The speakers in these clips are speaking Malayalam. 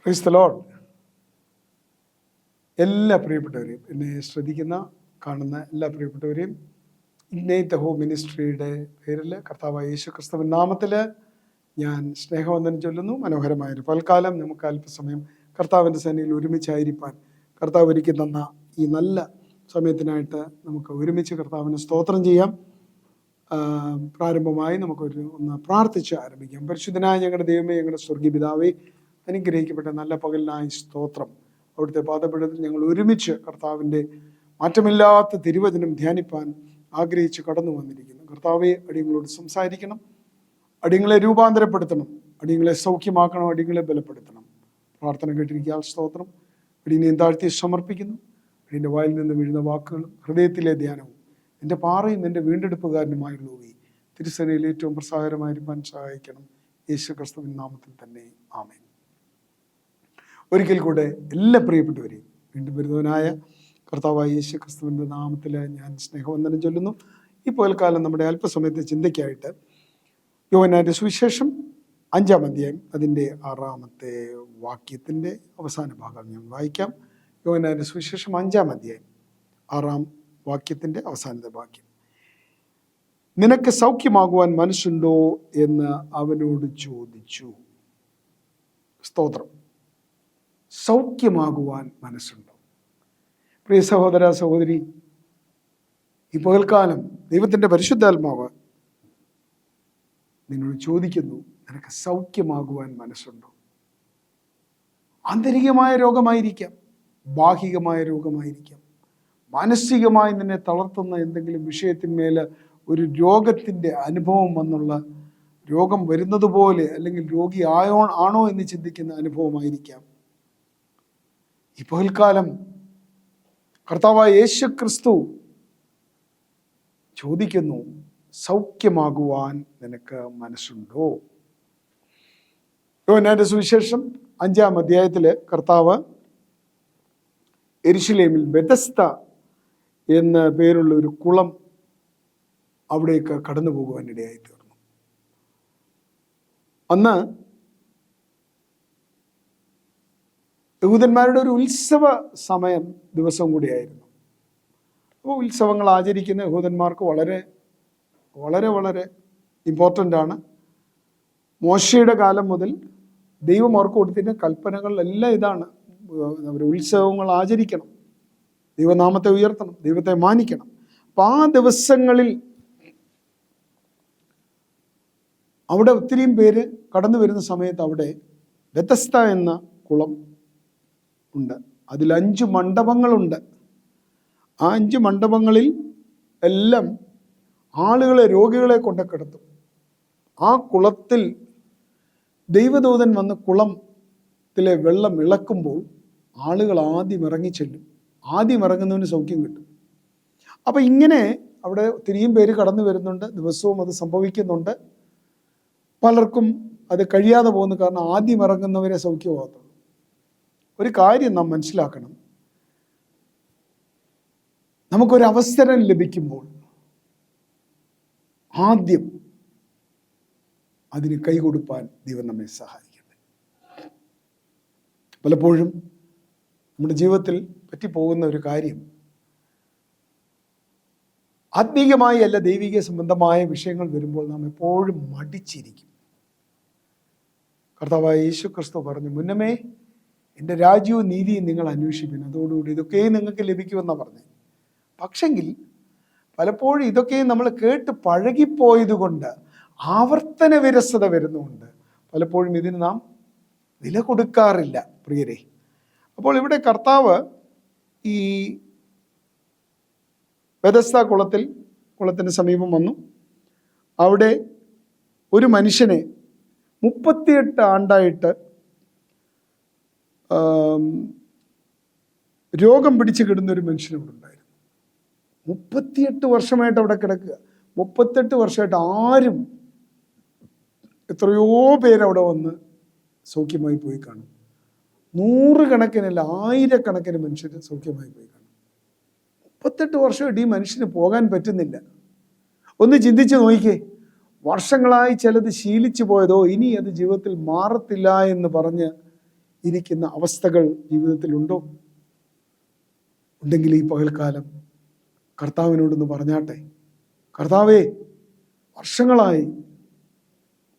Praise the Lord. എല്ലാ പ്രിയപ്പെട്ടവരെയും, എന്നെ ശ്രദ്ധിക്കുന്ന കാണുന്ന എല്ലാ പ്രിയപ്പെട്ടവരെയും ഇഗ്നൈറ്റ് ഹോം മിനിസ്ട്രിയുടെ പേരിൽ കർത്താവായ യേശു ക്രിസ്തുവിൻ നാമത്തിൽ ഞാൻ സ്നേഹവന്ദനം ചൊല്ലുന്നു. മനോഹരമായൊരു പൽക്കാലം നമുക്ക് അല്പസമയം കർത്താവിൻ്റെ സന്നിധിയിൽ ഒരുമിച്ചായിരിക്കാൻ കർത്താവ് ഒരുക്കി തന്ന ഈ നല്ല സമയത്തിനായിട്ട് നമുക്ക് ഒരുമിച്ച് കർത്താവിന് സ്തോത്രം ചെയ്യാം. പ്രാരംഭമായി ഒന്ന് പ്രാർത്ഥിച്ച് ആരംഭിക്കാം. പരിശുദ്ധനായ ഞങ്ങളുടെ ദൈവമേ, ഞങ്ങളുടെ സ്വർഗീയ പിതാവേ, അനുഗ്രഹിക്കപ്പെട്ട നല്ല പകലിനായി സ്തോത്രം. അവിടുത്തെ പാദപീഠത്തിൽ ഞങ്ങൾ ഒരുമിച്ച് കർത്താവിൻ്റെ മാറ്റമില്ലാത്ത തിരുവചനം ധ്യാനിപ്പാൻ ആഗ്രഹിച്ച് കടന്നു വന്നിരിക്കുന്നു. കർത്താവെ, അടിയങ്ങളോട് സംസാരിക്കണം, അടിയങ്ങളെ രൂപാന്തരപ്പെടുത്തണം, അടിയങ്ങളെ സൗഖ്യമാക്കണം, അടിയങ്ങളെ ബലപ്പെടുത്തണം. പ്രാർത്ഥന കേട്ടിരിക്കാൻ സ്തോത്രം. അടിയനെ താഴ്ത്തി സമർപ്പിക്കുന്നു. അടിയൻ്റെ വായിൽ നിന്ന് വീഴുന്ന വാക്കുകളും ഹൃദയത്തിലെ ധ്യാനവും എൻ്റെ പാറയും എൻ്റെ വീണ്ടെടുപ്പുകാരനുമായുള്ളവയെ തിരുസേനയിൽ ഏറ്റവും പ്രസാദകരമായിരിക്കാൻ സഹായിക്കണം. യേശു ക്രിസ്തുവിൻ നാമത്തിൽ തന്നെ ആമേൻ. ഒരിക്കൽ കൂടെ എല്ലാ പ്രിയപ്പെട്ടവരെയും വീണ്ടും വരുന്നവനായ കർത്താവായ യേശു ക്രിസ്തുവിൻ്റെ നാമത്തിൽ ഞാൻ സ്നേഹവന്ദനം ചൊല്ലുന്നു. ഈ പകൽക്കാലം നമ്മുടെ അല്പസമയത്തെ ചിന്തയ്ക്കായിട്ട് യോഹന്നാന്റെ സുവിശേഷം 5-ാം അധ്യായം അതിൻ്റെ 6-ാമത്തെ വാക്യത്തിൻ്റെ അവസാന ഭാഗം ഞാൻ വായിക്കാം. യോഹന്നാന്റെ സുവിശേഷം 5-ാം അധ്യായം 6-ാം വാക്യത്തിൻ്റെ അവസാനത്തെ വാക്യം. നിനക്ക് സൗഖ്യമാകുവാൻ മനസ്സുണ്ടോ എന്ന് അവനോട് ചോദിച്ചു. സ്തോത്രം. സൗഖ്യമാകുവാൻ മനസ്സുണ്ടോ? പ്രിയ സഹോദര സഹോദരി, ഈ പകൽക്കാലം ദൈവത്തിൻ്റെ പരിശുദ്ധാത്മാവ് നിന്നോട് ചോദിക്കുന്നു, നിനക്ക് സൗഖ്യമാകുവാൻ മനസ്സുണ്ടോ? ആന്തരികമായ രോഗമായിരിക്കാം, ബാഹികമായ രോഗമായിരിക്കാം, മാനസികമായി നിന്നെ തളർത്തുന്ന എന്തെങ്കിലും വിഷയത്തിന്മേൽ ഒരു രോഗത്തിൻ്റെ അനുഭവം വന്നുള്ള രോഗം വരുന്നത് പോലെ, അല്ലെങ്കിൽ രോഗി ആണോ എന്ന് ചിന്തിക്കുന്ന അനുഭവമായിരിക്കാം. ഈ പകൽക്കാലം കർത്താവായ യേശു ക്രിസ്തു ചോദിക്കുന്നു, സൗഖ്യമാകുവാൻ നിനക്ക് മനസ്സുണ്ടോ? യോഹന്നാന്റെ സുവിശേഷം 5-ാം അധ്യായത്തില് കർത്താവ് യെരുശലേമിൽ ബെഥസ്ത എന്ന പേരുള്ള ഒരു കുളം അവിടേക്ക് കടന്നു പോകുവാനിടയായി തീർന്നു. അന്ന് യഹൂദന്മാരുടെ ഒരു ഉത്സവ സമയം ദിവസം കൂടിയായിരുന്നു. അപ്പോൾ ഉത്സവങ്ങൾ ആചരിക്കുന്ന യഹൂദന്മാർക്ക് വളരെ വളരെ വളരെ ഇമ്പോർട്ടൻ്റ് ആണ്. മോശയുടെ കാലം മുതൽ ദൈവം അവർക്ക് കൊടുത്തിരുന്ന കൽപ്പനകളെല്ലാം ഇതാണ്. അവർ ഉത്സവങ്ങൾ ആചരിക്കണം, ദൈവനാമത്തെ ഉയർത്തണം, ദൈവത്തെ മാനിക്കണം. അപ്പം ആ ദിവസങ്ങളിൽ അവിടെ ഒത്തിരിയും പേര് കടന്നു വരുന്ന സമയത്ത് അവിടെ ബെഥസ്ത എന്ന കുളം ഉണ്ട്. അതിൽ 5 മണ്ഡപങ്ങളുണ്ട്. ആ 5 മണ്ഡപങ്ങളിൽ എല്ലാം ആളുകളെ, രോഗികളെ കൊണ്ട് കിടത്തും. ആ കുളത്തിൽ ദൈവദൂതൻ വന്ന് കുളത്തിലെ വെള്ളം ഇളക്കുമ്പോൾ ആളുകൾ ആദ്യം ഇറങ്ങിച്ചെല്ലും. ആദ്യം ഇറങ്ങുന്നവന് സൗഖ്യം കിട്ടും. അപ്പം ഇങ്ങനെ അവിടെ ഒത്തിരിയും പേര് കടന്നു വരുന്നുണ്ട്. ദിവസവും അത് സംഭവിക്കുന്നുണ്ട്. പലർക്കും അത് കഴിയാതെ പോകുന്നു. കാരണം ആദ്യം ഇറങ്ങുന്നവരെ സൗഖ്യമാകത്തുള്ളൂ. ഒരു കാര്യം നാം മനസ്സിലാക്കണം, നമുക്കൊരവസരം ലഭിക്കുമ്പോൾ ആദ്യം അതിന് കൈകൊടുപ്പാൻ ദൈവം നമ്മെ സഹായിക്കട്ടെ. പലപ്പോഴും നമ്മുടെ ജീവിതത്തിൽ പറ്റിപ്പോകുന്ന ഒരു കാര്യം, ആത്മീയമായി അല്ല ദൈവിക സംബന്ധമായ വിഷയങ്ങൾ വരുമ്പോൾ നാം എപ്പോഴും മടിച്ചിരിക്കും. കർത്താവായ യേശു ക്രിസ്തു പറഞ്ഞു, മുന്നമേ എൻ്റെ രാജ്യവും നീതിയും നിങ്ങൾ അന്വേഷിപ്പിക്കണം, അതോടുകൂടി ഇതൊക്കെയും നിങ്ങൾക്ക് ലഭിക്കുമെന്നാണ് പറഞ്ഞത്. പക്ഷെങ്കിൽ പലപ്പോഴും ഇതൊക്കെയും നമ്മൾ കേട്ട് പഴകിപ്പോയത് കൊണ്ട്, ആവർത്തന വിരസത വരുന്നുണ്ട്, പലപ്പോഴും ഇതിന് നാം വില കൊടുക്കാറില്ല പ്രിയരെ. അപ്പോൾ ഇവിടെ കർത്താവ് ഈ ബെഥസ്ത കുളത്തിന് സമീപം വന്നു. അവിടെ ഒരു മനുഷ്യനെ 38 ആണ്ടായിട്ട് രോഗം പിടിച്ച് കിടന്ന ഒരു മനുഷ്യനവിടെ ഉണ്ടായിരുന്നു. 38 വർഷമായിട്ട് അവിടെ കിടക്കുക. 38 വർഷമായിട്ട് ആരും, എത്രയോ പേരവിടെ വന്ന് സൗഖ്യമായി പോയി കാണും. 100 കണക്കിനല്ല, 1000 മനുഷ്യർ സൗഖ്യമായി പോയി കാണും. 38 വർഷമായിട്ട് ഈ മനുഷ്യന് പോകാൻ പറ്റുന്നില്ല. ഒന്ന് ചിന്തിച്ച് നോക്കിക്കേ. വർഷങ്ങളായി ചിലത് ശീലിച്ചു പോയതോ ഇനി അത് ജീവിതത്തിൽ മാറത്തില്ല എന്ന് പറഞ്ഞ് ഇരിക്കുന്ന അവസ്ഥകൾ ജീവിതത്തിലുണ്ടോ? ഉണ്ടെങ്കിൽ ഈ പകൽക്കാലം കർത്താവിനോടൊന്ന് പറഞ്ഞാട്ടെ, കർത്താവേ,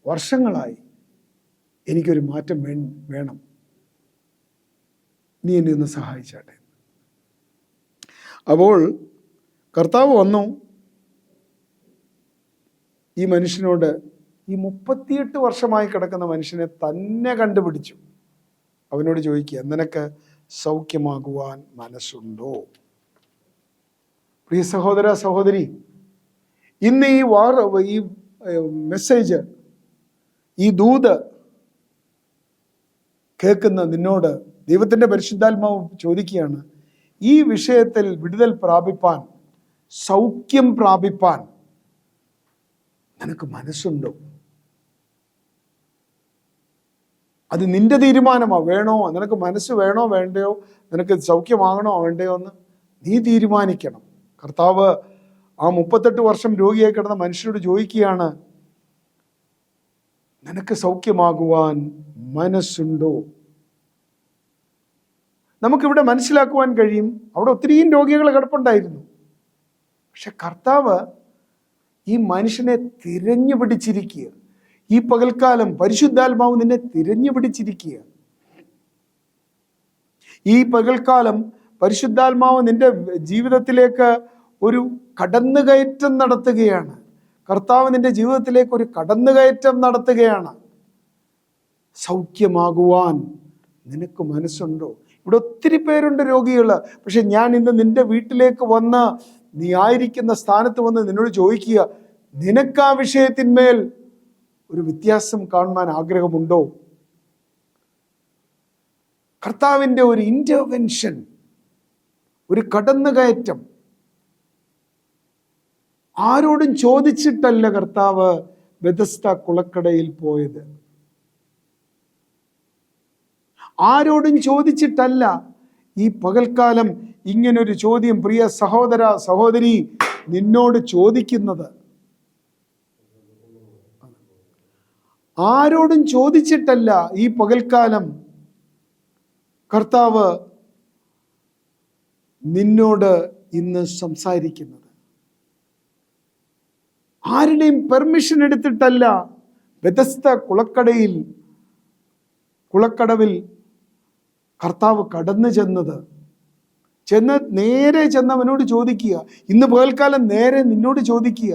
വർഷങ്ങളായി എനിക്കൊരു മാറ്റം വേണം, നീ എന്നെ ഒന്ന് സഹായിച്ചാട്ടെ. അപ്പോൾ കർത്താവ് വന്നു ഈ മനുഷ്യനോട്, ഈ 38 വർഷമായി കിടക്കുന്ന മനുഷ്യനെ തന്നെ കണ്ടുപിടിച്ചു. അവനോട് ചോദിക്കുക, നിനക്ക് സൗഖ്യമാകുവാൻ മനസ്സുണ്ടോ? പ്രിയ സഹോദര സഹോദരി, ഇന്ന് ഈ മെസ്സേജ്, ഈ ദൂത് കേൾക്കുന്ന നിന്നോട് ദൈവത്തിൻ്റെ പരിശുദ്ധാത്മാവ് ചോദിക്കുകയാണ്, ഈ വിഷയത്തിൽ വിടുതൽ പ്രാപിപ്പാൻ, സൗഖ്യം പ്രാപിപ്പാൻ നിനക്ക് മനസ്സുണ്ടോ? അത് നിന്റെ തീരുമാനമാണ്. വേണോ, നിനക്ക് മനസ്സ് വേണോ വേണ്ടയോ, നിനക്ക് സൗഖ്യമാകണോ വേണ്ടയോ എന്ന് നീ തീരുമാനിക്കണം. കർത്താവ് ആ 38 വർഷം രോഗിയായി കിടന്ന മനുഷ്യനോട് ചോദിക്കുകയാണ്, നിനക്ക് സൗഖ്യമാകുവാൻ മനസ്സുണ്ടോ? നമുക്കിവിടെ മനസ്സിലാക്കുവാൻ കഴിയും, അവിടെ ഒത്തിരിയും രോഗികൾ കിടപ്പുണ്ടായിരുന്നു. പക്ഷെ കർത്താവ് ഈ മനുഷ്യനെ തിരഞ്ഞു പിടിച്ചിരിക്കുക. ഈ പകൽക്കാലം പരിശുദ്ധാത്മാവ് നിന്നെ തിരഞ്ഞു പിടിച്ചിരിക്കുക. ഈ പകൽക്കാലം പരിശുദ്ധാത്മാവ് നിന്റെ ജീവിതത്തിലേക്ക് ഒരു കടന്നുകയറ്റം നടത്തുകയാണ്. കർത്താവ് നിന്റെ ജീവിതത്തിലേക്ക് ഒരു കടന്നുകയറ്റം നടത്തുകയാണ്. സൗഖ്യമാകുവാൻ നിനക്ക് മനസ്സുണ്ടോ? ഇവിടെ ഒത്തിരി പേരുണ്ട് രോഗികൾ. പക്ഷെ ഞാൻ ഇന്ന് നിന്റെ വീട്ടിലേക്ക് വന്ന്, നീ ആയിരിക്കുന്ന സ്ഥാനത്ത് വന്ന് നിന്നോട് ചോദിക്കുക, നിനക്ക് ആ വിഷയത്തിന്മേൽ ഒരു വ്യത്യാസം കാണുവാൻ ആഗ്രഹമുണ്ടോ? കർത്താവിൻ്റെ ഒരു ഇന്റർവെൻഷൻ, ഒരു കടന്നുകയറ്റം. ആരോടും ചോദിച്ചിട്ടല്ല കർത്താവ് ബെഥസ്ദ കുളക്കടയിൽ പോയത്. ആരോടും ചോദിച്ചിട്ടല്ല ഈ പകൽക്കാലം ഇങ്ങനൊരു ചോദ്യം പ്രിയ സഹോദര സഹോദരി നിന്നോട് ചോദിക്കുന്നത്. ആരോടും ചോദിച്ചിട്ടല്ല ഈ പകൽക്കാലം കർത്താവ് നിന്നോട് ഇന്ന് സംസാരിക്കുന്നത്. ആരുടെയും പെർമിഷൻ എടുത്തിട്ടല്ല ബെഥസ്ദ കുളക്കടവിൽ കർത്താവ് കടന്നു നേരെ ചെന്നവനോട് ചോദിക്കുക. ഇന്ന് പകൽക്കാലം നേരെ നിന്നോട് ചോദിക്കുക,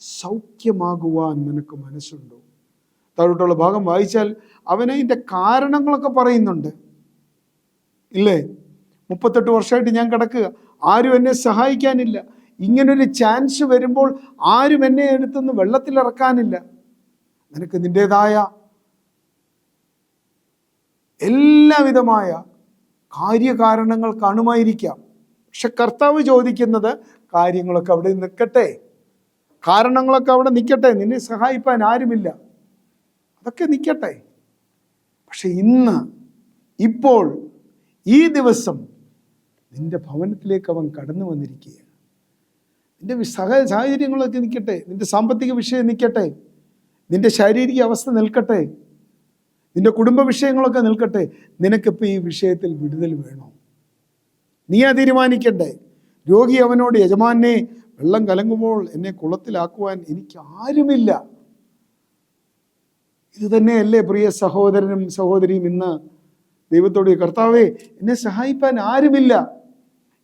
സൗഖ്യമാകുവാൻ നിനക്ക് മനസ്സുണ്ടോ? താഴോട്ടുള്ള ഭാഗം വായിച്ചാൽ അവനതിൻ്റെ കാരണങ്ങളൊക്കെ പറയുന്നുണ്ട്, ഇല്ലേ? 38 വർഷമായിട്ട് ഞാൻ കിടക്കുക, ആരും എന്നെ സഹായിക്കാനില്ല. ഇങ്ങനൊരു ചാൻസ് വരുമ്പോൾ ആരും എന്നെ എടുത്തൊന്ന് വെള്ളത്തിലിറക്കാനില്ല. നിനക്ക് നിൻ്റെതായ എല്ലാവിധമായ കാര്യകാരണങ്ങൾ കാണുമായിരിക്കാം. പക്ഷെ കർത്താവ് ചോദിക്കുന്നത്, കാര്യങ്ങളൊക്കെ അവിടെ നിൽക്കട്ടെ, കാരണങ്ങളൊക്കെ അവിടെ നിൽക്കട്ടെ, നിന്നെ സഹായിപ്പാൻ ആരുമില്ല, അതൊക്കെ നിൽക്കട്ടെ. പക്ഷെ ഇപ്പോൾ ഈ ദിവസം നിന്റെ ഭവനത്തിലേക്ക് അവൻ കടന്നു വന്നിരിക്കുകയാണ്. നിന്റെ സാഹചര്യങ്ങളൊക്കെ നിൽക്കട്ടെ, നിന്റെ സാമ്പത്തിക വിഷയം നിൽക്കട്ടെ, നിന്റെ ശാരീരിക അവസ്ഥ നിൽക്കട്ടെ, നിന്റെ കുടുംബ വിഷയങ്ങളൊക്കെ നിൽക്കട്ടെ. നിനക്കിപ്പോൾ ഈ വിഷയത്തിൽ വിടുതൽ വേണോ? നീയാ തീരുമാനിക്കണ്ടേ. രോഗി അവനോട്, യജമാനെ, വെള്ളം കലങ്ങുമ്പോൾ എന്നെ കുളത്തിലാക്കുവാൻ എനിക്ക് ആരുമില്ല. ഇത് തന്നെയല്ലേ പ്രിയ സഹോദരനും സഹോദരിയും ഇന്ന് ദൈവത്തോട്, കർത്താവേ, എന്നെ സഹായിപ്പാൻ ആരുമില്ല,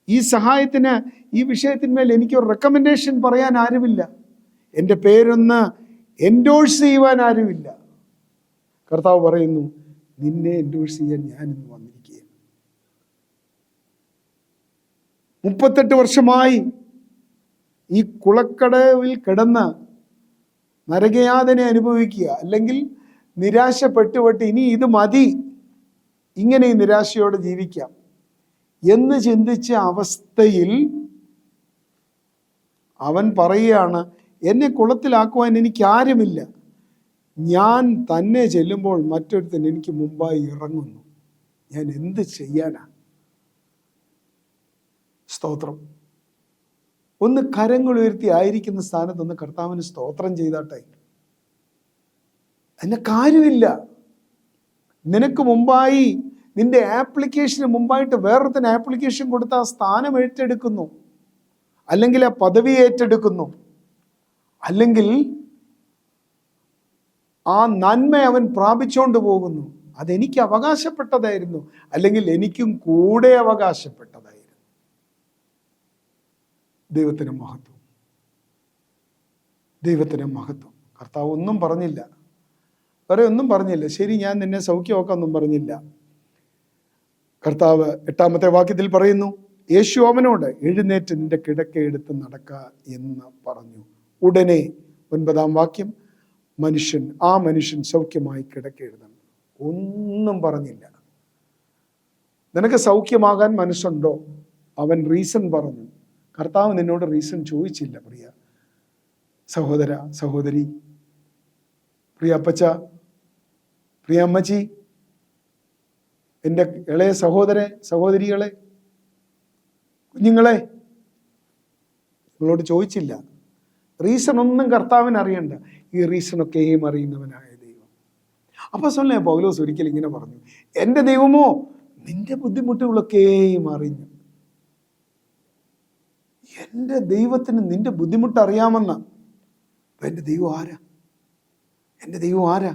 ഈ സഹായത്തിന്, ഈ വിഷയത്തിന്മേൽ എനിക്കൊരു റെക്കമെൻഡേഷൻ പറയാൻ ആരുമില്ല, എൻ്റെ പേരൊന്ന് എൻഡോഴ്സ് ചെയ്യുവാൻ ആരുമില്ല. കർത്താവ് പറയുന്നു, നിന്നെ എൻഡോഴ്സ് ചെയ്യാൻ ഞാനിന്ന് വന്നിരിക്കുകയാണ്. 38 വർഷമായി ഈ കുളക്കടവിൽ കിടന്ന് നരകയാതന അനുഭവിക്കുക, അല്ലെങ്കിൽ നിരാശപ്പെട്ട് ഇനി ഇത് മതി, ഇങ്ങനെ ഈ നിരാശയോടെ ജീവിക്കാം എന്ന് ചിന്തിച്ച അവസ്ഥയിൽ അവൻ പറയുകയാണ്, എന്നെ കുളത്തിലാക്കുവാൻ എനിക്ക് ആരുമില്ല, ഞാൻ തന്നെ ചെല്ലുമ്പോൾ മറ്റൊരുത്തൻ എനിക്ക് മുമ്പായി ഇറങ്ങുന്നു, ഞാൻ എന്ത് ചെയ്യാനാ? സ്തോത്രം. ഒന്ന് കരങ്ങൾ ഉയർത്തി ആയിരിക്കുന്ന സ്ഥാനത്തൊന്ന് കർത്താവിന് സ്തോത്രം ചെയ്താട്ടെ. അതിന് കാര്യമില്ല. നിനക്ക് മുമ്പായി നിന്റെ ആപ്ലിക്കേഷന് മുമ്പായിട്ട് വേറൊരുത്തിന് ആപ്ലിക്കേഷൻ കൊടുത്ത് ആ സ്ഥാനം ഏറ്റെടുക്കുന്നു, അല്ലെങ്കിൽ ആ പദവി ഏറ്റെടുക്കുന്നു, അല്ലെങ്കിൽ ആ നന്മ അവൻ പ്രാപിച്ചുകൊണ്ട് പോകുന്നു. അതെനിക്ക് അവകാശപ്പെട്ടതായിരുന്നു, അല്ലെങ്കിൽ എനിക്കും കൂടെ അവകാശപ്പെട്ടതായിരുന്നു. ദൈവത്തിന് മഹത്വം, ദൈവത്തിന് മഹത്വം. കർത്താവ് ഒന്നും പറഞ്ഞില്ല, വേറെ ഒന്നും പറഞ്ഞില്ല. ശരി, ഞാൻ നിന്നെ സൗഖ്യമാക്കാമെന്നും പറഞ്ഞില്ല. കർത്താവ് 8-ാമത്തെ വാക്യത്തിൽ പറയുന്നു, യേശു അവനോട് എഴുന്നേറ്റ് നിന്റെ കിടക്കയെടുത്ത് നടക്ക എന്ന് പറഞ്ഞു. ഉടനെ 9-ാം വാക്യം, ആ മനുഷ്യൻ സൗഖ്യമായി കിടക്കയെഴുതണം. ഒന്നും പറഞ്ഞില്ല. നിനക്ക് സൗഖ്യമാകാൻ മനസ്സുണ്ടോ? അവൻ റീസൺ പറഞ്ഞു. കർത്താവ് നിന്നോട് റീസൺ ചോദിച്ചില്ല. പ്രിയ സഹോദര, സഹോദരി, പ്രിയ അപ്പച്ച, പ്രിയ അമ്മച്ചി, എൻ്റെ ഇളയ സഹോദരികളെ, കുഞ്ഞുങ്ങളെ, നിങ്ങളോട് ചോദിച്ചില്ല. റീസൺ ഒന്നും കർത്താവിന് അറിയണ്ട. ഈ റീസണൊക്കെയും അറിയുന്നവനായ ദൈവം. അപ്പോസ്തലനായ പൗലോസ് ഒരിക്കൽ ഇങ്ങനെ പറഞ്ഞു, എൻ്റെ ദൈവമോ നിന്റെ ബുദ്ധിമുട്ടുകളൊക്കെയും അറിഞ്ഞു. എൻ്റെ ദൈവത്തിന് നിന്റെ ബുദ്ധിമുട്ട് അറിയാമെന്ന. എൻ്റെ ദൈവം ആരാ? എൻ്റെ ദൈവം ആരാ?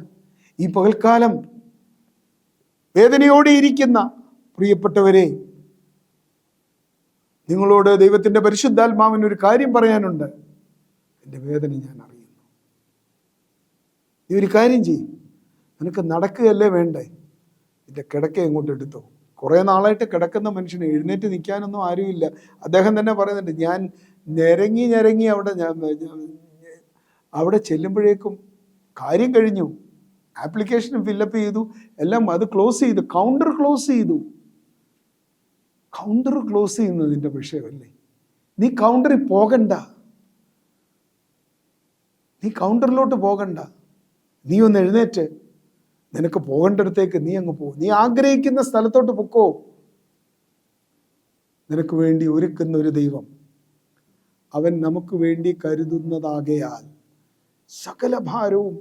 ഈ പകൽക്കാലം വേദനയോടെ ഇരിക്കുന്ന പ്രിയപ്പെട്ടവരെ, നിങ്ങളോട് ദൈവത്തിൻ്റെ പരിശുദ്ധാത്മാവിന് ഒരു കാര്യം പറയാനുണ്ട്. എൻ്റെ വേദന ഞാൻ അറിയുന്നു. നീ ഒരു കാര്യം ചെയ്യും, നിനക്ക് നടക്കുകയല്ലേ വേണ്ടേ? നിന്റെ കിടക്ക എങ്ങോട്ട് എടുത്തോ. കുറേ നാളായിട്ട് കിടക്കുന്ന മനുഷ്യന് എഴുന്നേറ്റ് നിൽക്കാനൊന്നും ആരുമില്ല. അദ്ദേഹം തന്നെ പറയുന്നുണ്ട്, ഞാൻ ഞരങ്ങി അവിടെ ചെല്ലുമ്പോഴേക്കും കാര്യം കഴിഞ്ഞു. ആപ്ലിക്കേഷൻ ഫില്ലപ്പ് ചെയ്തു, എല്ലാം അത് ക്ലോസ് ചെയ്തു, കൗണ്ടർ ക്ലോസ് ചെയ്തു. കൗണ്ടർ ക്ലോസ് ചെയ്യുന്നതിൻ്റെ വിഷയമല്ലേ? നീ കൗണ്ടറിൽ പോകണ്ട, നീ കൗണ്ടറിലോട്ട് പോകണ്ട. നീ ഒന്ന് എഴുന്നേറ്റ് നിനക്ക് പോകേണ്ടടുത്തേക്ക് നീ അങ്ങ് പോ. നീ ആഗ്രഹിക്കുന്ന സ്ഥലത്തോട്ട് പൊക്കോ. നിനക്ക് വേണ്ടി ഒരുക്കുന്ന ഒരു ദൈവം, അവൻ നമുക്ക് വേണ്ടി കരുതുന്നതാകയാൽ സകല ഭാരവും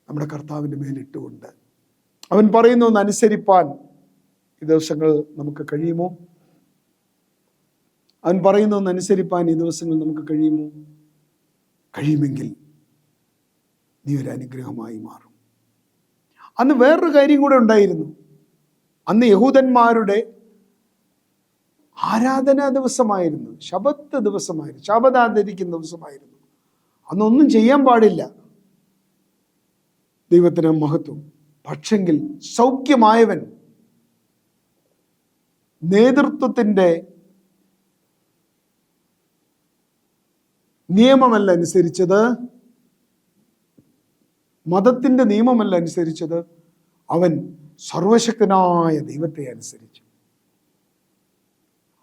നമ്മുടെ കർത്താവിൻ്റെ മേലിട്ടുകൊണ്ട് അവൻ പറയുന്ന ഒന്ന് അനുസരിപ്പാൻ ഈ ദിവസങ്ങൾ നമുക്ക് കഴിയുമോ? അവൻ പറയുന്ന ഒന്ന് അനുസരിപ്പാൻ ഈ ദിവസങ്ങൾ നമുക്ക് കഴിയുമോ? കഴിയുമെങ്കിൽ നീ ഒരു അനുഗ്രഹമായി മാറും. അന്ന് വേറൊരു കാര്യം കൂടെ ഉണ്ടായിരുന്നു. അന്ന് യഹൂദന്മാരുടെ ആരാധനാ ദിവസമായിരുന്നു, ശബത്ത് ദിവസമായിരുന്നു, ശബത്ത് ആചരിക്കുന്ന ദിവസമായിരുന്നു. അന്നൊന്നും ചെയ്യാൻ പാടില്ല. ദൈവത്തിന് മഹത്വം. പക്ഷെങ്കിൽ സൗഖ്യമായവൻ നേതൃത്വത്തിൻ്റെ നിയമമല്ല അനുസരിച്ചത്, മതത്തിൻ്റെ നിയമമല്ല അനുസരിച്ചത്, അവൻ സർവശക്തനായ ദൈവത്തെ അനുസരിച്ചു.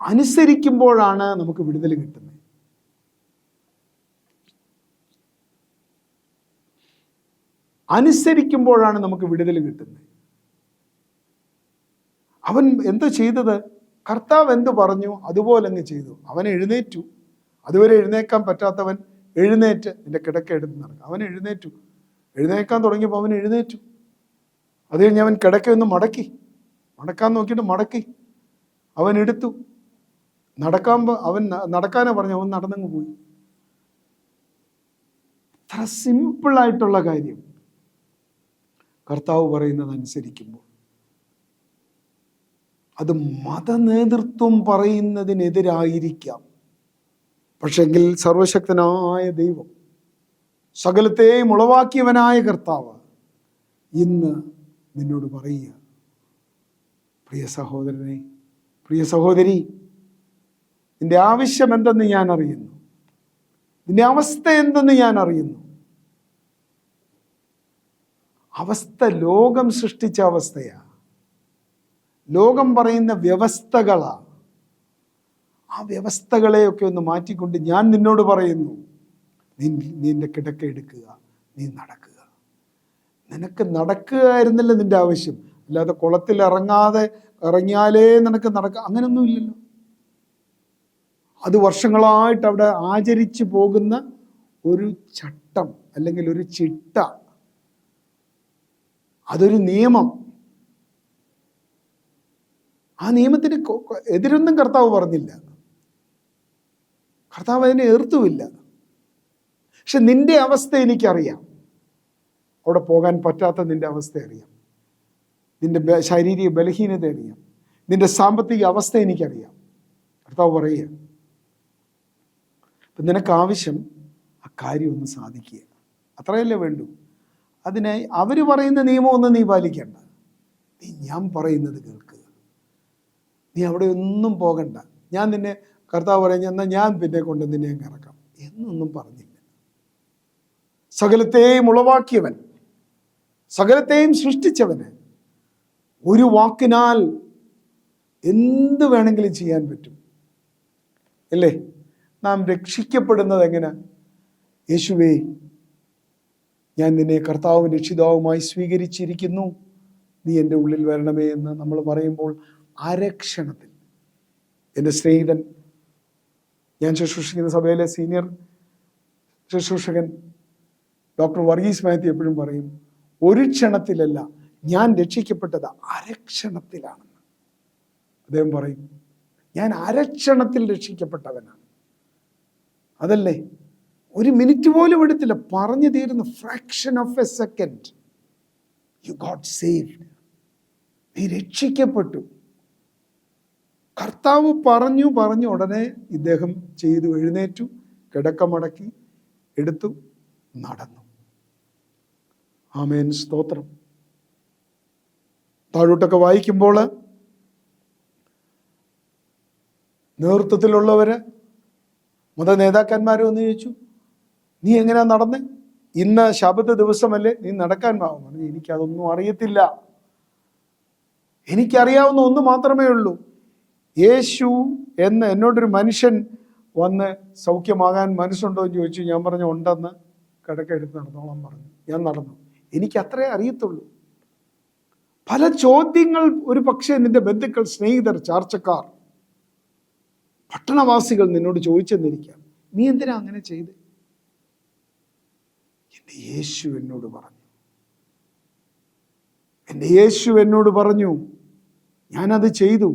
അനുസരിക്കുമ്പോഴാണ് നമുക്ക് വിടുതൽ കിട്ടുന്നത്. അനുസരിക്കുമ്പോഴാണ് നമുക്ക് വിടുതൽ കിട്ടുന്നത്. അവൻ എന്ത് ചെയ്തത്? കർത്താവ് എന്ത് പറഞ്ഞു അതുപോലെ അങ്ങ് ചെയ്തു. അവൻ എഴുന്നേറ്റു. അതുവരെ എഴുന്നേക്കാൻ പറ്റാത്തവൻ എഴുന്നേറ്റ് നിന്റെ കിടക്ക എടുത്ത് നടക്കും. അവൻ എഴുന്നേക്കാൻ തുടങ്ങിയപ്പോൾ അവൻ എഴുന്നേറ്റു. അത് കഴിഞ്ഞ് അവൻ കിടക്കയൊന്ന് മടക്കാൻ നോക്കിയിട്ട് മടക്കി അവൻ എടുത്തു. അവൻ നടക്കാനാ പറഞ്ഞു, അവൻ നടന്നങ്ങ് പോയി. അത്ര സിമ്പിളായിട്ടുള്ള കാര്യം കർത്താവ് പറയുന്നത് അനുസരിക്കുമ്പോൾ. അത് മതനേതൃത്വം പറയുന്നതിനെതിരായിരിക്കാം. പക്ഷെങ്കിൽ സർവശക്തനായ ദൈവം, സകലത്തെയും ഉളവാക്കിയവനായ കർത്താവ് ഇന്ന് നിന്നോട് പറയുക, പ്രിയ സഹോദരനെ, പ്രിയ സഹോദരി, നിന്റെ ആവശ്യം എന്തെന്ന് ഞാൻ അറിയുന്നു, നിന്റെ അവസ്ഥ എന്തെന്ന് ഞാൻ അറിയുന്നു. അവസ്ഥ ലോകം സൃഷ്ടിച്ച അവസ്ഥയാ, ലോകം പറയുന്ന വ്യവസ്ഥകളാ. ആ വ്യവസ്ഥകളെയൊക്കെ ഒന്ന് മാറ്റിക്കൊണ്ട് ഞാൻ നിന്നോട് പറയുന്നു, നിന്റെ കിടക്ക എടുക്കുക, നീ നടക്കുക. നിനക്ക് നടക്കുകയായിരുന്നില്ല നിന്റെ ആവശ്യം, അല്ലാതെ കുളത്തിൽ ഇറങ്ങിയാലേ നിനക്ക് നടക്കുക, അങ്ങനെയൊന്നും ഇല്ലല്ലോ. അത് വർഷങ്ങളായിട്ട് അവിടെ ആചരിച്ചു പോകുന്ന ഒരു ചട്ടം അല്ലെങ്കിൽ ഒരു ചിട്ട, അതൊരു നിയമം. ആ നിയമത്തിന് എതിരൊന്നും കർത്താവ് പറഞ്ഞില്ല, കർത്താവ് അതിനെ എതിർത്തുമില്ല. പക്ഷെ നിന്റെ അവസ്ഥ എനിക്കറിയാം, അവിടെ പോകാൻ പറ്റാത്ത നിന്റെ അവസ്ഥ അറിയാം, നിന്റെ ശാരീരിക ബലഹീനത അറിയാം, നിന്റെ സാമ്പത്തിക അവസ്ഥ എനിക്കറിയാം. കർത്താവ് പറയുക, അപ്പം നിനക്ക് ആവശ്യം ആ കാര്യം ഒന്ന് സാധിക്കുക, അത്രയല്ലേ വേണ്ടൂ. അതിനായി അവർ പറയുന്ന നിയമമൊന്നും നീ പാലിക്കണ്ട, നീ ഞാൻ പറയുന്നത് കേൾക്കുക. നീ അവിടെ ഒന്നും പോകണ്ട. ഞാൻ നിന്നെ, കർത്താവ് പറയുക, എന്നാൽ ഞാൻ പിന്നെ കൊണ്ട് നിന്നെ അങ്ങ് ഇറക്കാം എന്നൊന്നും പറഞ്ഞില്ല. സകലത്തെയും ഉളവാക്കിയവൻ, സകലത്തെയും സൃഷ്ടിച്ചവന് ഒരു വാക്കിനാൽ എന്ത് വേണമെങ്കിലും ചെയ്യാൻ പറ്റും, അല്ലേ? നാം രക്ഷിക്കപ്പെടുന്നത് എങ്ങനെ? യേശുവേ, ഞാൻ നിന്നെ കർത്താവും രക്ഷിതാവുമായി സ്വീകരിച്ചിരിക്കുന്നു, നീ എൻ്റെ ഉള്ളിൽ വരണമേ എന്ന് നമ്മൾ പറയുമ്പോൾ അരക്ഷണത്തിൽ. എൻ്റെ സ്നേഹിതൻ, ഞാൻ ശുശ്രൂഷിക്കുന്ന സഭയിലെ സീനിയർ ശുശ്രൂഷകൻ ഡോക്ടർ വർഗീസ് മാത്യു എപ്പോഴും പറയും, ഒരു ക്ഷണത്തിലല്ല ഞാൻ രക്ഷിക്കപ്പെട്ടത്, അരക്ഷണത്തിലാണെന്ന് അദ്ദേഹം പറയും. ഞാൻ അരക്ഷണത്തിൽ രക്ഷിക്കപ്പെട്ടവനാണ്. അതല്ലേ, ഒരു മിനിറ്റ് പോലും എടുത്തില്ല, പറഞ്ഞു തീരുന്നു. Fraction of A second you got saved. നീ രക്ഷിക്കപ്പെട്ടു. കർത്താവ് പറഞ്ഞു ഉടനെ ഇദ്ദേഹം ചെയ്തു, എഴുന്നേറ്റു, കിടക്കമടക്കി എടുത്തു, നടന്നു. ആമേൻ, സ്തോത്രം. താഴോട്ടൊക്കെ വായിക്കുമ്പോൾ നേതൃത്വത്തിലുള്ളവര്, മത നേതാക്കന്മാരും ഒന്ന് ചോദിച്ചു, നീ എങ്ങനെയാ നടന്നേ? ഇന്ന് ശബത്ത് ദിവസമല്ലേ, നീ നടക്കാൻ പാവും? പറഞ്ഞു, എനിക്കതൊന്നും അറിയത്തില്ല, എനിക്കറിയാവുന്ന ഒന്ന് മാത്രമേ ഉള്ളൂ, യേശു എന്ന് എന്നോടൊരു മനുഷ്യൻ വന്ന് സൗഖ്യമാകാൻ മനസ്സുണ്ടോ എന്ന് ചോദിച്ചു. ഞാൻ പറഞ്ഞു, ഉണ്ടെന്ന്. കിടക്കെടുത്ത് നടന്നോളാം പറഞ്ഞു. ഞാൻ നടന്നു. എനിക്ക് അത്രേ അറിയത്തുള്ളൂ. പല ചോദ്യങ്ങൾ ഒരു പക്ഷേ നിന്റെ ബന്ധുക്കൾ, സ്നേഹിതർ, ചാർച്ചക്കാർ, പട്ടണവാസികൾ നിന്നോട് ചോദിച്ചെന്നിരിക്കാം, നീ എന്തിനാ അങ്ങനെ ചെയ്ത്? എൻ്റെ യേശു എന്നോട് പറഞ്ഞു, എൻ്റെ യേശു എന്നോട് പറഞ്ഞു, ഞാനത് ചെയ്തു.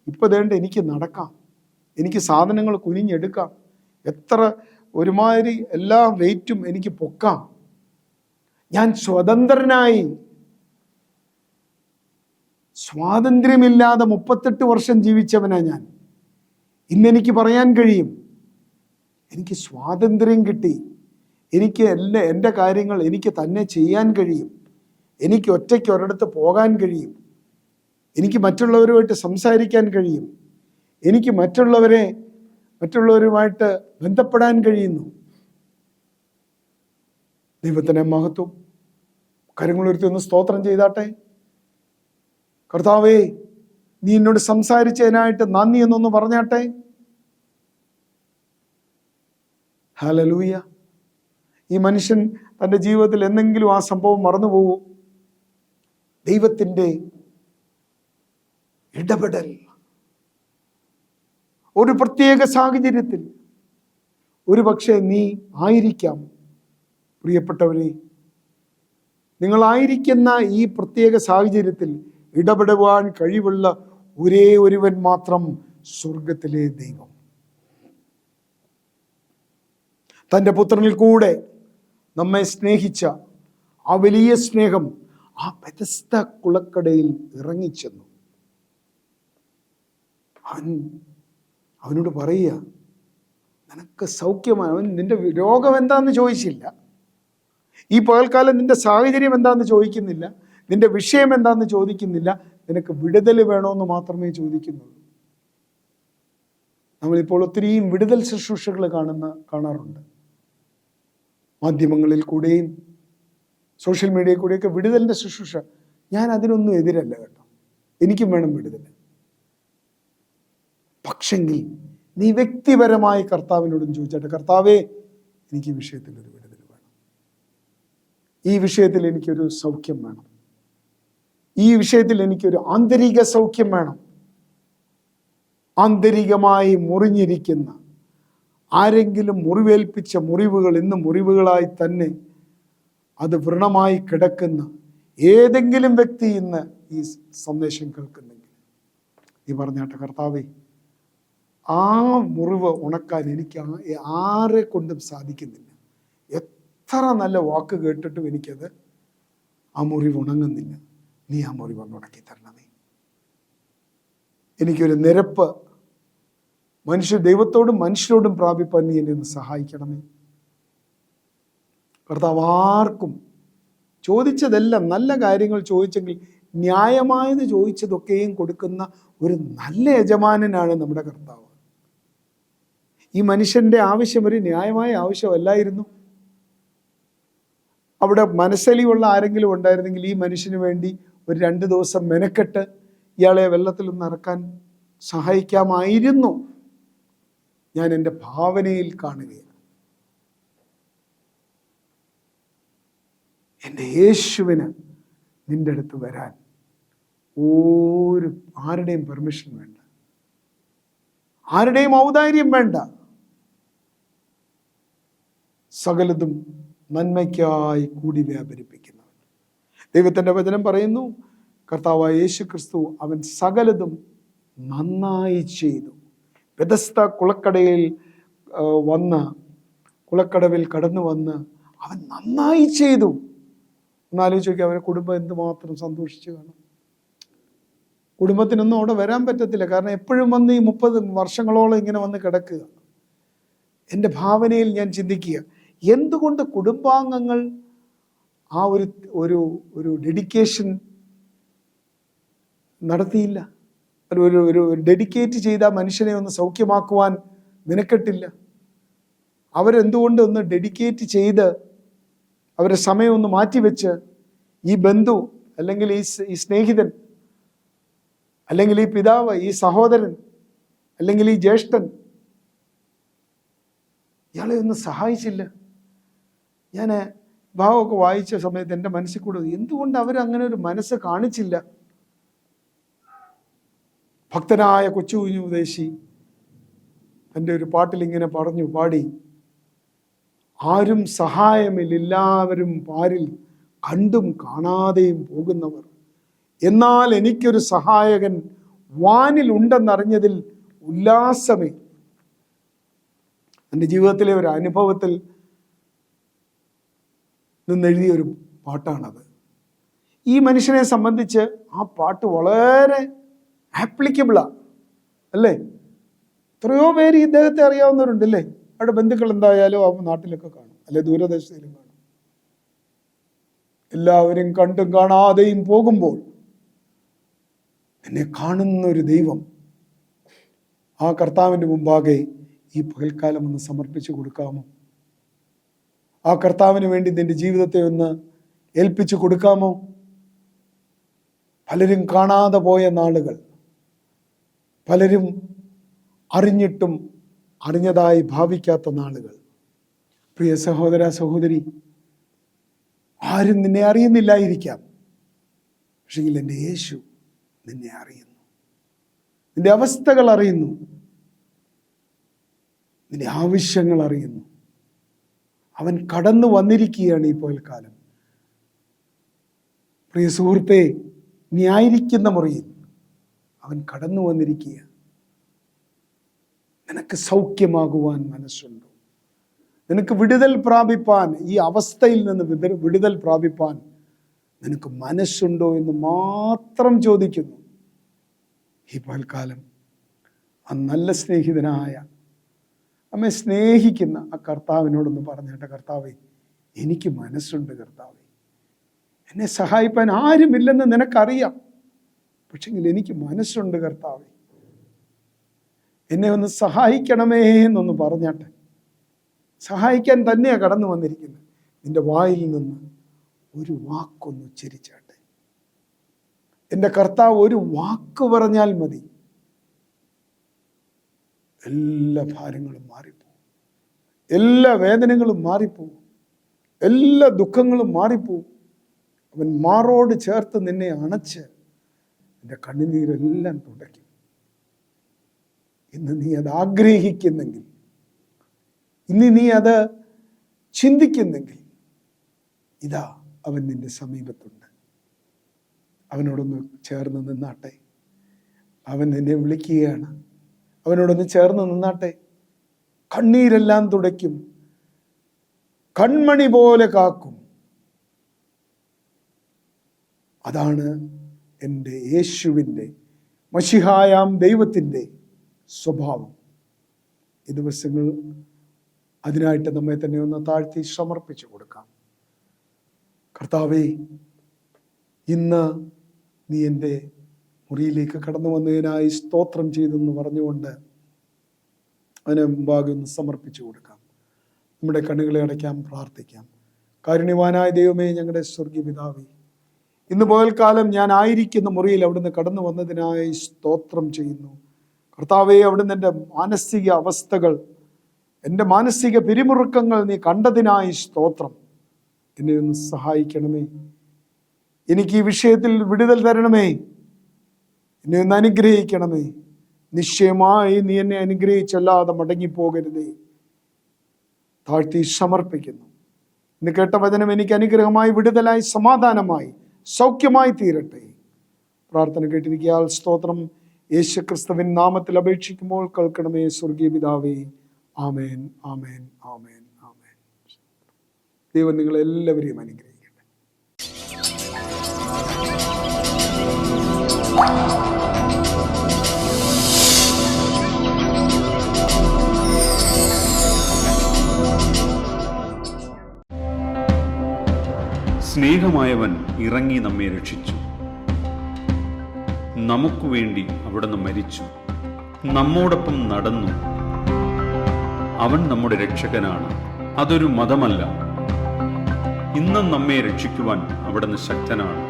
ഇപ്പം വേണ്ട, എനിക്ക് നടക്കാം, എനിക്ക് സാധനങ്ങൾ കുനിഞ്ഞെടുക്കാം, എത്ര ഒരുമാതിരി എല്ലാ വെയിറ്റും എനിക്ക് പൊക്കാം, ഞാൻ സ്വതന്ത്രനായി. സ്വാതന്ത്ര്യമില്ലാതെ 38 വർഷം ജീവിച്ചവനാ ഞാൻ. ഇന്നെനിക്ക് പറയാൻ കഴിയും, എനിക്ക് സ്വാതന്ത്ര്യം കിട്ടി, എനിക്ക് എൻ്റെ കാര്യങ്ങൾ എനിക്ക് തന്നെ ചെയ്യാൻ കഴിയും, എനിക്ക് ഒറ്റയ്ക്ക് ഒരിടത്ത് പോകാൻ കഴിയും, എനിക്ക് മറ്റുള്ളവരുമായിട്ട് സംസാരിക്കാൻ കഴിയും, എനിക്ക് മറ്റുള്ളവരുമായിട്ട് ബന്ധപ്പെടാൻ കഴിയുന്നു. ദൈവത്തിൻ്റെ മഹത്വം. കരങ്ങളുയർത്തി ഒന്ന് സ്തോത്രം ചെയ്താട്ടെ. കർത്താവേ, നീ എന്നോട് സംസാരിച്ചതിനായിട്ട് നന്ദി എന്നൊന്ന് പറഞ്ഞാട്ടെ. ഹല്ലേലൂയ. ഈ മനുഷ്യൻ തൻ്റെ ജീവിതത്തിൽ എന്തെങ്കിലും ആ സംഭവം മറന്നുപോകൂ. ദൈവത്തിൻ്റെ ഇടപെടൽ ഒരു പ്രത്യേക സാഹചര്യത്തിൽ ഒരു പക്ഷേ നീ ആയിരിക്കാം. പ്രിയപ്പെട്ടവരെ, നിങ്ങളായിരിക്കുന്ന ഈ പ്രത്യേക സാഹചര്യത്തിൽ ഇടപെടുവാൻ കഴിവുള്ള ഒരേ ഒരുവൻ മാത്രം സ്വർഗത്തിലെ ദൈവം. തൻ്റെ പുത്രനിൽ കൂടെ നമ്മെ സ്നേഹിച്ച ആ വലിയ സ്നേഹം ആ ബെഥസ്ത കുളക്കടയിൽ ഇറങ്ങിച്ചെന്നു. അവനോട് പറയുക, നിനക്ക് സൗഖ്യമാണ്. അവൻ നിന്റെ രോഗം എന്താണെന്ന് ചോദിച്ചില്ല, ഈ പകൽക്കാലം നിന്റെ സാഹചര്യം എന്താണെന്ന് ചോദിക്കുന്നില്ല, നിന്റെ വിഷയം എന്താണെന്ന് ചോദിക്കുന്നില്ല, നിനക്ക് വിടുതൽ വേണമെന്ന് മാത്രമേ ചോദിക്കുന്നുള്ളൂ. നമ്മളിപ്പോൾ ഒത്തിരിയും വിടുതൽ ശുശ്രൂഷകൾ കാണാറുണ്ട്. മാധ്യമങ്ങളിൽ കൂടെയും സോഷ്യൽ മീഡിയയിൽ കൂടെയൊക്കെ വിടുതലിൻ്റെ ശുശ്രൂഷ. ഞാൻ അതിനൊന്നും എതിരല്ല കേട്ടോ, എനിക്കും വേണം വിടുതൽ. പക്ഷെങ്കിൽ നീ വ്യക്തിപരമായി കർത്താവിനോടും ചോദിച്ചാട്ടെ, കർത്താവേ, എനിക്ക് ഈ വിഷയത്തിൽ ഒരു വിടുതൽ വേണം, ഈ വിഷയത്തിൽ എനിക്കൊരു സൗഖ്യം വേണം, ഈ വിഷയത്തിൽ എനിക്കൊരു ആന്തരിക സൗഖ്യം വേണം. ആന്തരികമായി മുറിഞ്ഞിരിക്കുന്ന ആരെങ്കിലും മുറിവേൽപ്പിച്ച മുറിവുകൾ ഇന്ന് മുറിവുകളായി തന്നെ അത് വ്രണമായി കിടക്കുന്ന ഏതെങ്കിലും വ്യക്തി ഇന്ന് ഈ സന്ദേശം കേൾക്കുന്നെങ്കിൽ നീ പറഞ്ഞാട്ടെ, കർത്താവേ, ആ മുറിവ് ഉണക്കാൻ എനിക്ക് ആരെ കൊണ്ടും സാധിക്കുന്നില്ല. എത്ര നല്ല വാക്ക് കേട്ടിട്ടും എനിക്കത് ആ മുറിവ് ഉണങ്ങുന്നില്ല. നീ ആ മുറിവ് ഒന്ന് ഉണക്കി തരണമേ. എനിക്കൊരു നിരപ്പ് ദൈവത്തോടും മനുഷ്യരോടും പ്രാപിപ്പാൻ നീ എന്നെ ഒന്ന് സഹായിക്കണമേ. കർത്താവ് ആർക്കും ചോദിച്ചതെല്ലാം നല്ല കാര്യങ്ങൾ ചോദിച്ചെങ്കിൽ ന്യായമായത് ചോദിച്ചതൊക്കെയും കൊടുക്കുന്ന ഒരു നല്ല യജമാനനാണ് നമ്മുടെ കർത്താവ്. ഈ മനുഷ്യൻ്റെ ആവശ്യം ഒരു ന്യായമായ ആവശ്യമല്ലായിരുന്നു. അവിടെ മനസ്സലിവുള്ള ആരെങ്കിലും ഉണ്ടായിരുന്നെങ്കിൽ ഈ മനുഷ്യന് വേണ്ടി ഒരു 2 ദിവസം മെനക്കെട്ട് ഇയാളെ വെള്ളത്തിൽ നിന്ന് ഇറക്കാൻ സഹായിക്കാമായിരുന്നു. ഞാൻ എൻ്റെ ഭാവനയിൽ കാണുകയാണ്. എൻ്റെ യേശുവിന് നിൻ്റെ അടുത്ത് വരാൻ ആരുടെയും പെർമിഷൻ വേണ്ട, ആരുടെയും ഔദാര്യം വേണ്ട. സകലതും നന്മയ്ക്കായി കൂടി വ്യാപരിപ്പിക്കുന്നവൻ. ദൈവത്തിൻ്റെ വചനം പറയുന്നു, കർത്താവായ യേശു ക്രിസ്തു അവൻ സകലതും നന്നായി ചെയ്തു. ബെഥസ്ദ കുളക്കടവിൽ കടന്നു വന്ന് അവൻ നന്നായി ചെയ്തു. ഒന്നാലോചിച്ച് നോക്കി, അവരുടെ കുടുംബം എന്തുമാത്രം സന്തോഷിച്ചു കാണും. കുടുംബത്തിനൊന്നും അവിടെ വരാൻ പറ്റത്തില്ല, കാരണം എപ്പോഴും വന്ന് ഈ 30 വർഷങ്ങളോളം ഇങ്ങനെ വന്ന് കിടക്കുക. എൻ്റെ ഭാവനയിൽ ഞാൻ ചിന്തിക്കുക, എന്തുകൊണ്ട് കുടുംബാംഗങ്ങൾ ആ ഒരു ഡെഡിക്കേഷൻ നടത്തിയില്ല? ഒരു ഡെഡിക്കേറ്റ് ചെയ്ത മനുഷ്യനെ ഒന്ന് സൗഖ്യമാക്കുവാൻ നിനക്കെട്ടില്ല? അവരെന്തുകൊണ്ട് ഒന്ന് ഡെഡിക്കേറ്റ് ചെയ്ത് അവരുടെ സമയം ഒന്ന് മാറ്റിവെച്ച് ഈ ബന്ധു, അല്ലെങ്കിൽ ഈ സ്നേഹിതൻ, അല്ലെങ്കിൽ ഈ പിതാവ്, ഈ സഹോദരൻ, അല്ലെങ്കിൽ ഈ ജ്യേഷ്ഠൻ ഇയാളെ ഒന്നും സഹായിച്ചില്ല? ഞാൻ ഭാവമൊക്കെ വായിച്ച സമയത്ത് എൻ്റെ മനസ്സിൽ കൂടെ എന്തുകൊണ്ട് അവരങ്ങനെ ഒരു മനസ്സ് കാണിച്ചില്ല? ഭക്തനായ കൊച്ചു കുഞ്ഞു ഉപദേശി എൻ്റെ ഒരു പാട്ടിൽ ഇങ്ങനെ പാടി, ആരും സഹായമില്ല, എല്ലാവരും പാരിൽ കണ്ടും കാണാതെയും പോകുന്നവർ, എന്നാൽ എനിക്കൊരു സഹായകൻ വാനിലുണ്ടെന്നറിഞ്ഞതിൽ ഉല്ലാസമേ. എൻ്റെ ജീവിതത്തിലെ ഒരു അനുഭവത്തിൽ നിന്നെഴുതിയ ഒരു പാട്ടാണത്. ഈ മനുഷ്യനെ സംബന്ധിച്ച് ആ പാട്ട് വളരെ ആപ്ലിക്കബിളാണ്, അല്ലേ? എത്രയോ പേര് ഇദ്ദേഹത്തെ അറിയാവുന്നവരുണ്ട്, അല്ലേ? അവിടെ ബന്ധുക്കൾ എന്തായാലും ആ നാട്ടിലൊക്കെ കാണും, അല്ലെ ദൂരദേശത്തിലും കാണും. എല്ലാവരും കണ്ടും കാണാതെയും പോകുമ്പോൾ എന്നെ കാണുന്ന ഒരു ദൈവം, ആ കർത്താവിൻ്റെ മുമ്പാകെ ഈ പകൽക്കാലം ഒന്ന് സമർപ്പിച്ചു കൊടുക്കാമോ? ആ കർത്താവിന് വേണ്ടി നിന്റെ ജീവിതത്തെ ഒന്ന് ഏൽപ്പിച്ചു കൊടുക്കാമോ? പലരും കാണാതെ പോയ നാളുകൾ, പലരും അറിഞ്ഞിട്ടും അറിഞ്ഞതായി ഭാവിക്കാത്ത നാളുകൾ. പ്രിയ സഹോദര സഹോദരി, ആരും നിന്നെ അറിയുന്നില്ലായിരിക്കാം, പക്ഷെങ്കിൽ എൻ്റെ യേശു നിന്നെ അറിയുന്നു. നിന്റെ അവസ്ഥകൾ അറിയുന്നു, നിന്റെ ആവശ്യങ്ങൾ അറിയുന്നു. അവൻ കടന്നു വന്നിരിക്കുകയാണ് ഈ പകൽക്കാലം. പ്രിയ സുഹൃത്തെ, നീ ആയിരിക്കുന്ന മുറിയിൽ അവൻ കടന്നു വന്നിരിക്കുക. നിനക്ക് സൗഖ്യമാകുവാൻ മനസ്സുണ്ടോ? നിനക്ക് വിടുതൽ പ്രാപിപ്പാൻ, ഈ അവസ്ഥയിൽ നിന്ന് വിടുതൽ പ്രാപിപ്പാൻ നിനക്ക് മനസ്സുണ്ടോ എന്ന് മാത്രം ചോദിക്കുന്നു. ഈ പകൽക്കാലം ആ നല്ല സ്നേഹിതനായ, നമ്മെ സ്നേഹിക്കുന്ന ആ കർത്താവിനോടൊന്ന് പറഞ്ഞേട്ടെ, കർത്താവേ, എനിക്ക് മനസ്സുണ്ട് കർത്താവേ, എന്നെ സഹായിപ്പാൻ ആരുമില്ലെന്ന് നിനക്കറിയാം, പക്ഷെങ്കിൽ എനിക്ക് മനസ്സുണ്ട് കർത്താവേ, എന്നെ ഒന്ന് സഹായിക്കണമേ എന്നൊന്ന് പറഞ്ഞാട്ടെ. സഹായിക്കാൻ തന്നെയാണ് കടന്നു വന്നിരിക്കുന്നത്. നിന്റെ വായിൽ നിന്ന് ഒരു വാക്കൊന്ന് ഉച്ചരിച്ചാട്ടെ. എൻ്റെ കർത്താവ് ഒരു വാക്ക് പറഞ്ഞാൽ മതി, എല്ലാ ഭാരങ്ങളും മാറിപ്പോവും, എല്ലാ വേദനകളും മാറിപ്പോവും, എല്ലാ ദുഃഖങ്ങളും മാറിപ്പോവും. അവൻ മാറോട് ചേർത്ത് നിന്നെ അണച്ച് നിന്റെ കണ്ണുനീരെല്ലാം തുടയ്ക്കും. ഇന്ന് നീ അത് ആഗ്രഹിക്കുന്നെങ്കിൽ, ഇന്ന് നീ അത് ചിന്തിക്കുന്നെങ്കിൽ, ഇതാ അവൻ നിന്റെ സമീപത്തുണ്ട്. അവനോടൊന്ന് ചേർന്ന് നിന്നാട്ടെ. അവൻ നിന്നെ വിളിക്കുകയാണ്. അവനോടൊന്ന് ചേർന്ന് നിന്നാട്ടെ. കണ്ണീരെല്ലാം തുടയ്ക്കും, കൺമണി പോലെ കാക്കും. അതാണ് എൻ്റെ യേശുവിൻ്റെ, മശിഹായാം ദൈവത്തിൻ്റെ സ്വഭാവം. ഈ ദിവസങ്ങൾ അതിനായിട്ട് നമ്മെ തന്നെ ഒന്ന് താഴ്ത്തി സമർപ്പിച്ചു കൊടുക്കാം. കർത്താവേ, ഇന്ന് നീ എൻ്റെ മുറിയിലേക്ക് കടന്നു വന്നതിനായി സ്തോത്രം ചെയ്തെന്ന് പറഞ്ഞുകൊണ്ട് അതിനെ മുമ്പാകെ ഒന്ന് സമർപ്പിച്ചു കൊടുക്കാം. നമ്മുടെ കണ്ണുകളെ അടയ്ക്കാം, പ്രാർത്ഥിക്കാം. കാരുണ്യവാനായ ദൈവമേ, ഞങ്ങളുടെ സ്വർഗീയ പിതാവേ, ഇന്ന് പകൽക്കാലം ഞാൻ ആയിരിക്കുന്ന മുറിയിൽ അവിടുന്ന് കടന്നു വന്നതിനായി സ്തോത്രം ചെയ്യുന്നു. കർത്താവേ, അവിടുന്ന് എൻ്റെ മാനസിക അവസ്ഥകൾ, എൻ്റെ മാനസിക പിരിമുറുക്കങ്ങൾ നീ കണ്ടതിനായി സ്തോത്രം. എന്നെ ഒന്ന് സഹായിക്കണമേ. എനിക്ക് ഈ വിഷയത്തിൽ വിടുതൽ തരണമേ. എന്നെ ഒന്ന് അനുഗ്രഹിക്കണമേ. നിശ്ചയമായി നീ എന്നെ അനുഗ്രഹിച്ചല്ലാതെ മടങ്ങിപ്പോകരുതേ. താഴ്ത്തി സമർപ്പിക്കുന്നു. ഇന്ന് കേട്ട വചനം എനിക്ക് അനുഗ്രഹമായി, വിടുതലായി, സമാധാനമായി, സൗഖ്യമായി തീരട്ടെ. പ്രാർത്ഥന കേട്ടിരിക്കയാൽ സ്തോത്രം. യേശുക്രിസ്തുവിൻ നാമത്തിൽ അപേക്ഷിക്കുമ്പോൾ കേൾക്കണമേ സ്വർഗീയ പിതാവേ. ആമേൻ, ആമേൻ, ആമേൻ, ആമേൻ. ദൈവം നിങ്ങളെല്ലാവരെയും അനുഗ്രഹിക്കട്ടെ. സ്നേഹമായവൻ ഇറങ്ങി നമ്മെ രക്ഷിച്ചു. നമുക്ക് വേണ്ടി അവിടുന്ന് മരിച്ചു, നമ്മോടൊപ്പം നടന്നു. അവൻ നമ്മുടെ രക്ഷകനാണ്. അതൊരു മതമല്ല. ഇന്നും നമ്മെ രക്ഷിക്കുവാൻ അവിടുന്ന് ശക്തനാണ്.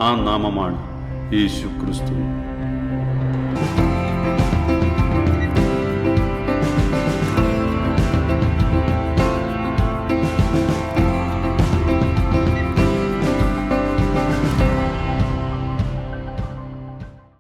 ആ നാമമാണ് യേശു ക്രിസ്തു.